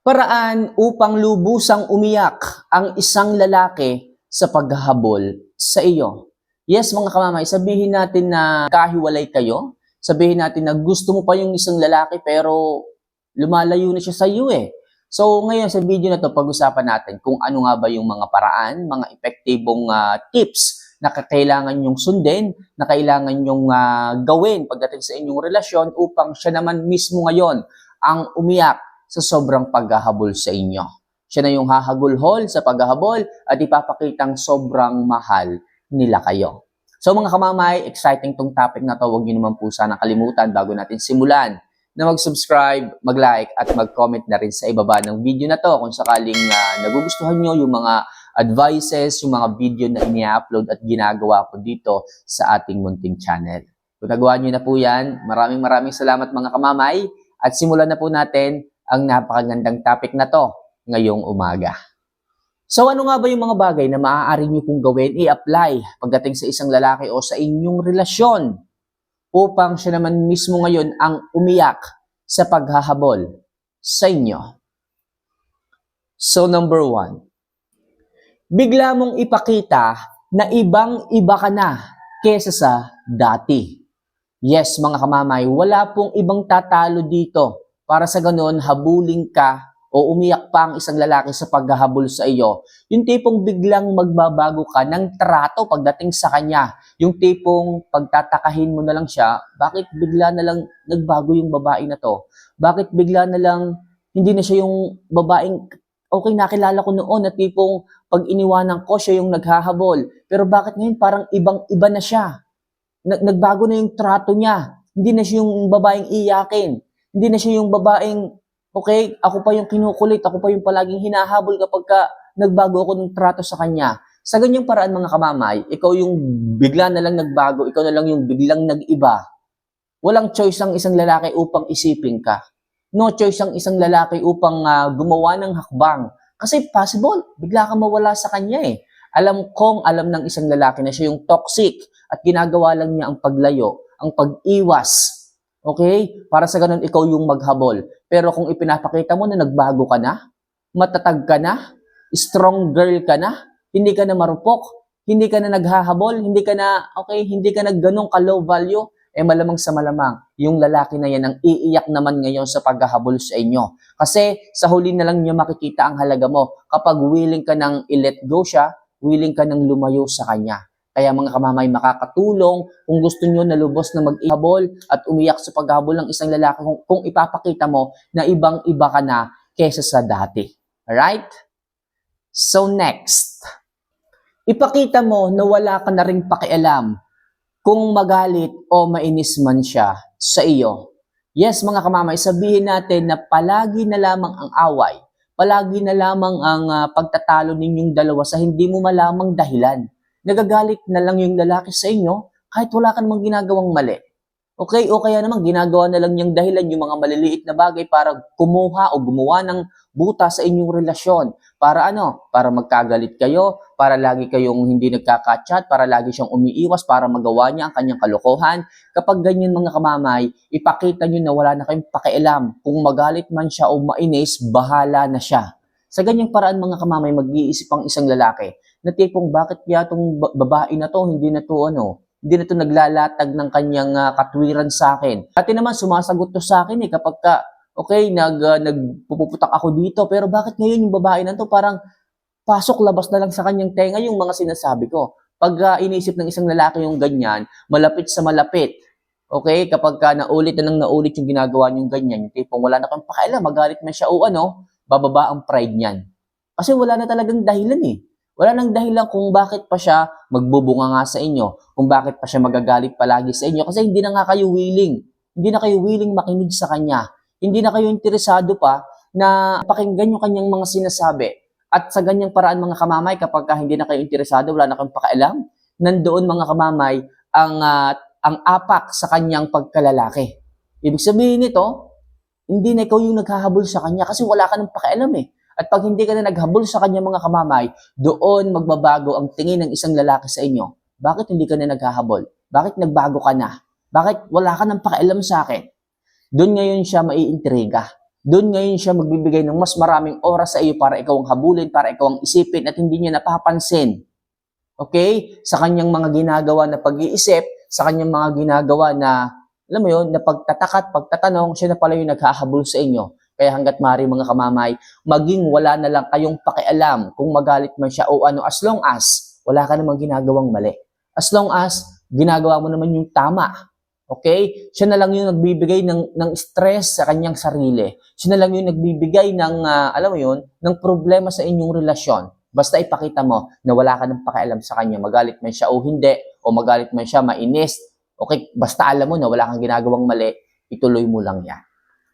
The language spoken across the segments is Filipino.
Paraan upang lubusang umiyak ang isang lalaki sa paghahabol sa iyo. Yes, mga kamamay, sabihin natin na kahiwalay kayo. Sabihin natin na gusto mo pa yung isang lalaki pero lumalayo na siya sa iyo eh. So ngayon sa video na to, pag-usapan natin kung ano nga ba yung mga paraan, mga epektibong tips na kailangan nyong sundin, na kailangan nyong gawin pagdating sa inyong relasyon upang siya naman mismo ngayon ang umiyak sa sobrang paghahabol sa inyo. Siya na yung hahagulhol sa paghahabol at ipapakitang sobrang mahal nila kayo. So mga kamamay, exciting tong topic na to. Huwag niyo naman po sana kalimutan bago natin simulan na mag-subscribe, mag-like at mag-comment na rin sa ibaba ng video na to kung sakaling nagugustuhan nyo yung mga advices, yung mga video na ini-upload at ginagawa ko dito sa ating munting channel. Kung nagawa nyo na po yan, maraming salamat mga kamamay at simulan na po natin ang napakagandang topic na to ngayong umaga. So ano nga ba yung mga bagay na maaari nyo pong gawin, i-apply pagdating sa isang lalaki o sa inyong relasyon upang siya naman mismo ngayon ang umiyak sa paghahabol sa inyo? So number 1, bigla mong ipakita na ibang-iba ka na kesa sa dati. Yes, mga kamamay, wala pong ibang tatalo dito. Para sa ganun, habulin ka o umiyak pa ang isang lalaki sa paghahabol sa iyo. Yung tipong biglang magbabago ka ng trato pagdating sa kanya. Yung tipong pagtatakahin mo na lang siya, bakit bigla na lang nagbago yung babae na to? Bakit bigla na lang hindi na siya yung babaeng okay nakilala ko noon na tipong pag iniwanan ko siya yung naghahabol. Pero bakit ngayon parang ibang-iba na siya? Nagbago na yung trato niya. Hindi na siya yung babaeng iyakin. Hindi na siya yung babaeng, okay, ako pa yung kinukulit, ako pa yung palaging hinahabol kapag nagbago ako ng trato sa kanya. Sa ganyang paraan mga kamamay, ikaw yung bigla na lang nagbago, ikaw na lang yung biglang nag-iba. Walang choice ang isang lalaki upang isipin ka. No choice ang isang lalaki upang gumawa ng hakbang. Kasi possible, bigla kang mawala sa kanya eh. Alam ng isang lalaki na siya yung toxic at ginagawa lang niya ang paglayo, ang pag-iwas. Okay? Para sa ganun, ikaw yung maghabol. Pero kung ipinapakita mo na nagbago ka na, matatag ka na, strong girl ka na, hindi ka na marupok, hindi ka na naghahabol, hindi ka na ganong ka-low value, malamang sa malamang, yung lalaki na yan ang iiyak naman ngayon sa paghahabol sa inyo. Kasi sa huli na lang niya makikita ang halaga mo kapag willing ka nang i-let go siya, willing ka nang lumayo sa kanya. Kaya mga kamamay, makakatulong kung gusto nyo na lubos na mag-ihabol at umiyak sa paghabol ng isang lalaki kung ipapakita mo na ibang-iba ka na kesa sa dati. Alright? So next, ipakita mo na wala ka na ring pakialam kung magalit o mainis man siya sa iyo. Yes, mga kamamay, sabihin natin na palagi na lamang ang away, palagi na lamang ang pagtatalo ninyong dalawa sa hindi mo malamang dahilan. Nagagalit na lang yung lalaki sa inyo kahit wala ka namang ginagawang mali. Okay? O kaya naman ginagawa na lang yung dahilan yung mga maliliit na bagay para kumuha o gumawa ng buta sa inyong relasyon. Para ano? Para magkagalit kayo, para lagi kayong hindi nagkaka-chat, para lagi siyang umiiwas para magawa niya ang kanyang kalokohan. Kapag ganyan mga kamamay, ipakita nyo na wala na kayong pakialam. Kung magalit man siya o mainis, bahala na siya. Sa ganyang paraan mga kamamay, mag-iisip ang isang lalaki na tipong bakit kaya itong babae na to, hindi na to naglalatag ng kanyang katwiran sa akin. Dati naman sumasagot to sa akin kapag nagpuputak ako dito, pero bakit ngayon yung babae na to parang pasok-labas na lang sa kanyang tenga yung mga sinasabi ko. Pag inisip ng isang lalaki yung ganyan, malapit sa malapit. Okay, kapag naulit na nang naulit yung ginagawa niyong ganyan, yung tipong wala na kang pakialam, magalit man siya o bababa ang pride niyan. Kasi wala na talagang dahilan eh. Wala nang dahilan kung bakit pa siya magbubunga nga sa inyo, kung bakit pa siya magagalit palagi sa inyo, kasi hindi na nga kayo willing. Hindi na kayo willing makinig sa kanya. Hindi na kayo interesado pa na pakinggan yung kanyang mga sinasabi. At sa ganyang paraan mga kamamay, kapag hindi na kayo interesado, wala na kayong pakialam, nandoon mga kamamay ang apak sa kanyang pagkalalaki. Ibig sabihin nito, hindi na ikaw yung naghahabol sa kanya kasi wala ka ng pakialam eh. At pag hindi ka na naghabol sa kanya mga kamamay, doon magbabago ang tingin ng isang lalaki sa inyo. Bakit hindi ka na naghahabol? Bakit nagbago ka na? Bakit wala ka ng pakialam sa akin? Doon ngayon siya maiintriga. Doon ngayon siya magbibigay ng mas maraming oras sa iyo para ikaw ang habulin, para ikaw ang isipin at hindi niya napapansin. Okay? Sa kanyang mga ginagawa na pag-iisip, sa kanyang mga ginagawa na, alam mo yun, na pagtataka at pagtatanong, siya na pala yung naghahabol sa inyo. Kaya hanggat maaari mga kamamay, maging wala na lang kayong pakialam kung magalit man siya o ano, as long as wala ka namang ginagawang mali. As long as ginagawa mo naman yung tama. Okay? Siya na lang yung nagbibigay ng stress sa kanyang sarili. Siya na lang yung nagbibigay ng, alam mo yun, ng problema sa inyong relasyon. Basta ipakita mo na wala ka ng pakialam sa kanya, magalit man siya o hindi, o magalit man siya, mainis. Okay? Basta alam mo na wala kang ginagawang mali, ituloy mo lang yan.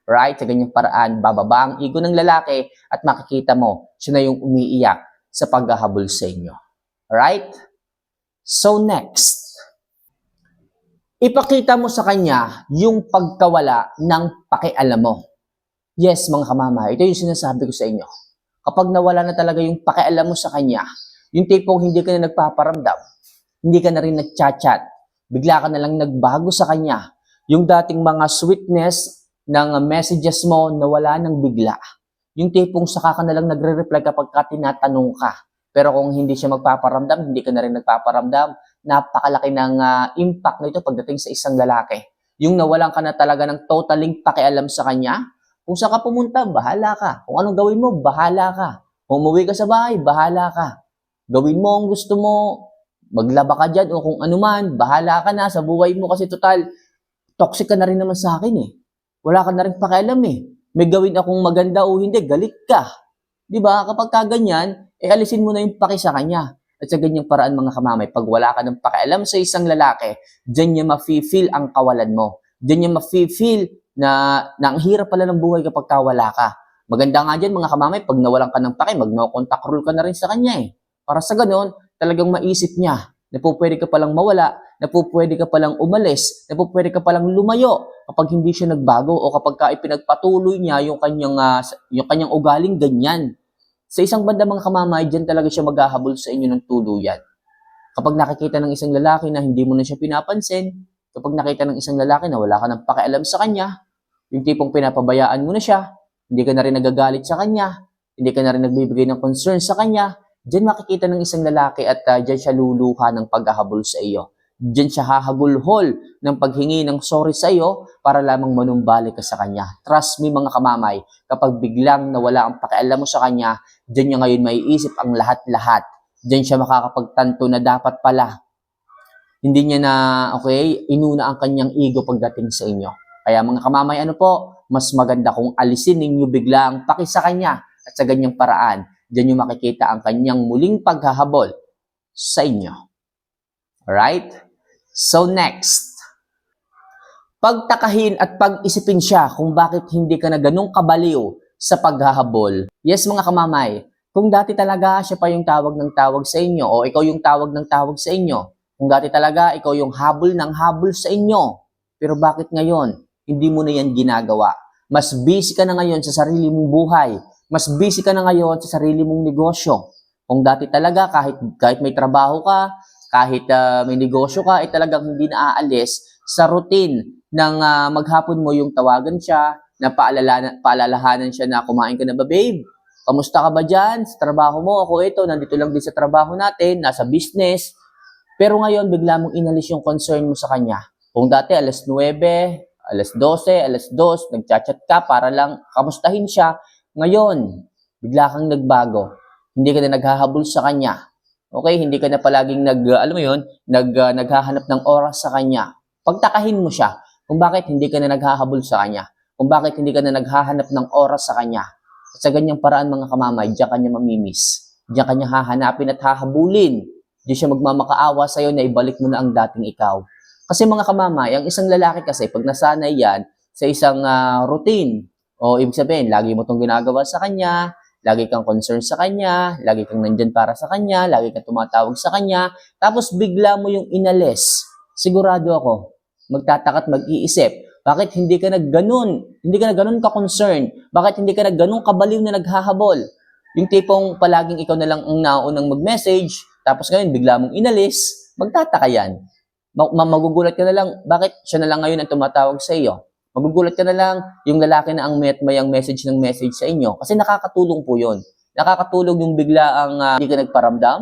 Right? Sa ganyang paraan, bababa ang ego ng lalaki at makikita mo, siya na yung umiiyak sa paghahabol sa inyo. Right? So next, ipakita mo sa kanya yung pagkawala ng pakialam mo. Yes, mga kamama, ito yung sinasabi ko sa inyo. Kapag nawala na talaga yung pakialam mo sa kanya, yung tipong hindi ka na nagpaparamdam, hindi ka na rin nagchat-chat, bigla ka na lang nagbago sa kanya, yung dating mga sweetness ng messages mo nawala ng bigla. Yung tipong saka ka na lang nagre-reply kapag ka tinatanong ka. Pero kung hindi siya magpaparamdam, hindi ka na rin nagpaparamdam, napakalaki ng impact na ito pagdating sa isang lalaki. Yung nawalan ka na talaga ng totaling pakialam sa kanya, kung saan ka pumunta, bahala ka. Kung anong gawin mo, bahala ka. Kung umuwi ka sa bahay, bahala ka. Gawin mo ang gusto mo, maglaba ka dyan o kung ano man, bahala ka na sa buhay mo kasi total, toxic ka na rin naman sa akin eh. Wala ka na rin pakialam eh. May gawin akong maganda o hindi, galit ka. Diba? Kapag kaganyan, alisin mo na yung paki sa kanya. At sa ganyang paraan mga kamamay, pag wala ka ng pakialam sa isang lalaki, dyan niya mafe-feel ang kawalan mo. Dyan niya mafe-feel na ang hirap pala ng buhay kapag wala ka. Maganda nga dyan mga kamamay, pag nawalan ka ng paki, mag-no-contact rule ka na rin sa kanya eh. Para sa ganon, talagang maisip niya na pwede ka palang mawala, na pwede ka palang umalis, na pwede ka palang lumayo kapag hindi siya nagbago o kapag ipinagpatuloy niya yung kanyang ugaling ganyan. Sa isang banda mga kamamay, dyan talaga siya maghahabol sa inyo ng tuluyan. Kapag nakikita ng isang lalaki na hindi mo na siya pinapansin, kapag nakita ng isang lalaki na wala ka ng pakialam sa kanya, yung tipong pinapabayaan mo na siya, hindi ka na rin nagagalit sa kanya, hindi ka na rin nagbibigay ng concern sa kanya, dyan makikita ng isang lalaki at dyan siya luluha ng paghahabol sa iyo. Diyan siya hahagulhol ng paghingi ng sorry sa iyo para lamang manumbalik ka sa kanya. Trust me mga kamamay, kapag biglang nawala ang pakialam mo sa kanya, diyan niya ngayon maiisip ang lahat-lahat. Diyan siya makakapagtanto na dapat pala. Hindi niya na, inuna ang kanyang ego pagdating sa inyo. Kaya mga kamamay, mas maganda kung alisin ninyo bigla ang paki sa kanya at sa ganyang paraan, diyan niyo makikita ang kanyang muling paghahabol sa inyo. Alright? So next, pagtakahin at pag-isipin siya kung bakit hindi ka na ganun kabaliw sa paghahabol. Yes mga kamamay, kung dati talaga siya pa yung tawag ng tawag sa inyo o ikaw yung tawag ng tawag sa inyo, kung dati talaga ikaw yung habol ng habol sa inyo, pero bakit ngayon hindi mo na yan ginagawa? Mas busy ka na ngayon sa sarili mong buhay, mas busy ka na ngayon sa sarili mong negosyo. Kung dati talaga kahit may trabaho ka, kahit may negosyo ka, ay talagang hindi na aalis sa routine ng maghapon mo yung tawagan siya, na paalalahanan siya na kumain ka na ba babe? Kamusta ka ba dyan? Sa trabaho mo? Ako ito, nandito lang din sa trabaho natin, nasa business. Pero ngayon, bigla mong inalis yung concern mo sa kanya. Kung dati, alas 9, alas 12, alas 2, nagchat-chat ka para lang kamustahin siya. Ngayon, bigla kang nagbago. Hindi ka na naghahabol sa kanya. Okay, hindi ka na palaging naghahanap ng oras sa kanya. Pagtakahin mo siya kung bakit hindi ka na naghahabol sa kanya. Kung bakit hindi ka na naghahanap ng oras sa kanya. At sa ganyang paraan mga kamamay, diyan ka niya mamimiss. Diyan ka niya hahanapin at hahabulin. Diyan siya magmamakaawa sa'yo na ibalik mo na ang dating ikaw. Kasi mga kamamay, ang isang lalaki kasi pag nasanay yan sa isang routine, o ibig sabihin, lagi mo itong ginagawa sa kanya, lagi kang concerned sa kanya, lagi kang nandyan para sa kanya, lagi kang tumatawag sa kanya, tapos bigla mo yung inalis. Sigurado ako, magtataka at mag-iisip, bakit hindi ka na ganun ka-concern? Bakit hindi ka na ganun kabaliw na naghahabol? Yung tipong palaging ikaw na lang ang naunang mag-message, tapos ngayon bigla mong inalis, magtataka yan. Magugulat ka na lang, bakit siya na lang ngayon ang tumatawag sa iyo? Magugulat ka na lang yung lalaki na ang mayang message ng message sa inyo kasi nakakatulong po yun. Nakakatulong yung bigla ang hindi ka nagparamdam,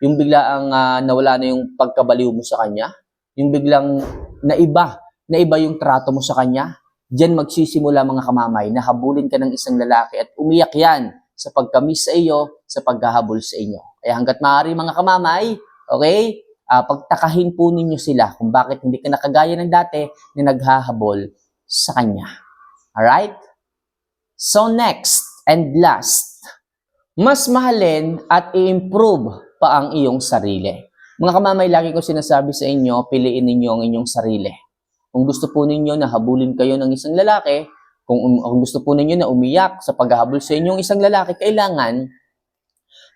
yung bigla ang nawala na yung pagkabaliw mo sa kanya, yung biglang naiba yung trato mo sa kanya. Diyan magsisimula mga kamamay na habulin ka ng isang lalaki at umiyak yan sa pagkamis sa iyo, sa paghahabol sa inyo. Kaya hanggat maaari mga kamamay, okay, pagtakahin po ninyo sila kung bakit hindi ka nakagaya ng dati na naghahabol sa kanya. Alright? So next and last, mas mahalin at i-improve pa ang iyong sarili. Mga kamamay, lagi ko sinasabi sa inyo, piliin ninyo ang inyong sarili. Kung gusto po ninyo na habulin kayo ng isang lalaki, kung gusto po ninyo na umiyak sa paghahabol sa inyong isang lalaki, kailangan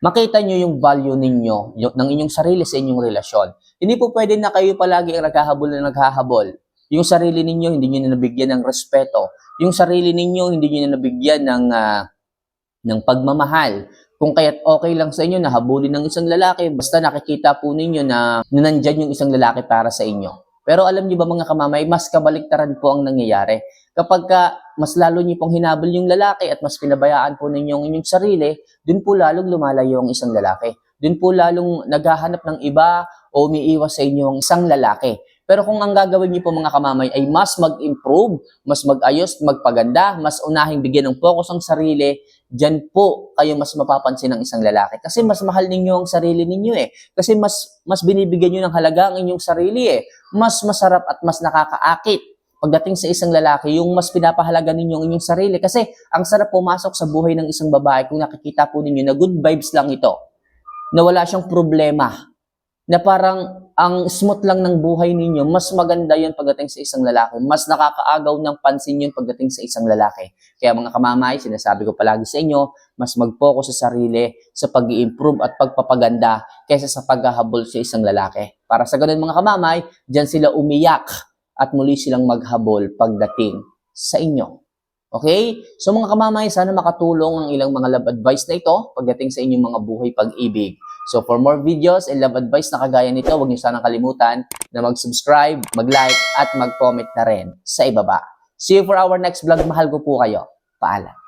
makita nyo yung value ninyo, ng inyong sarili sa inyong relasyon. Hindi po pwede na kayo palagi ang naghahabol na naghahabol. Yung sarili ninyo, hindi nyo na nabigyan ng respeto. Yung sarili ninyo, hindi nyo na nabigyan ng pagmamahal. Kung kaya't okay lang sa inyo na habulin ng isang lalaki, basta nakikita po ninyo na nandyan yung isang lalaki para sa inyo. Pero alam niyo ba mga kamamay, mas kabaliktaran po ang nangyayari. Kapag mas lalo niyo pong hinabol yung lalaki at mas pinabayaan po ninyo ang inyong sarili, dun po lalong lumalayo ang isang lalaki. Dun po lalong naghahanap ng iba o umiiwas sa inyo ang isang lalaki. Pero kung ang gagawin niyo po mga kamamay ay mas mag-improve, mas mag-ayos, magpaganda, mas unahing bigyan ng focus ang sarili, dyan po kayo mas mapapansin ng isang lalaki. Kasi mas mahal ninyo ang sarili ninyo eh. Kasi mas binibigyan nyo ng halaga ang inyong sarili eh. Mas masarap at mas nakakaakit pagdating sa isang lalaki, yung mas pinapahalaga ninyo ang inyong sarili. Kasi ang sarap pumasok sa buhay ng isang babae kung nakikita po ninyo na good vibes lang ito. Na wala siyang problema. Na parang ang smooth lang ng buhay ninyo, mas maganda yun pagdating sa isang lalaki. Mas nakakaagaw ng pansin yun pagdating sa isang lalaki. Kaya mga kamamay, sinasabi ko palagi sa inyo, mas mag-focus sa sarili, sa pag-i-improve at pagpapaganda kaysa sa paghahabol sa isang lalaki. Para sa ganun mga kamamay, dyan sila umiyak at muli silang maghabol pagdating sa inyo. Okay? So mga kamamay, sana makatulong ang ilang mga love advice na ito pagdating sa inyong mga buhay pag-ibig. So for more videos and love advice na kagaya nito, huwag niyo sanang kalimutan na mag-subscribe, mag-like, at mag-comment na rin sa ibaba. See you for our next vlog. Mahal ko po kayo. Paalam.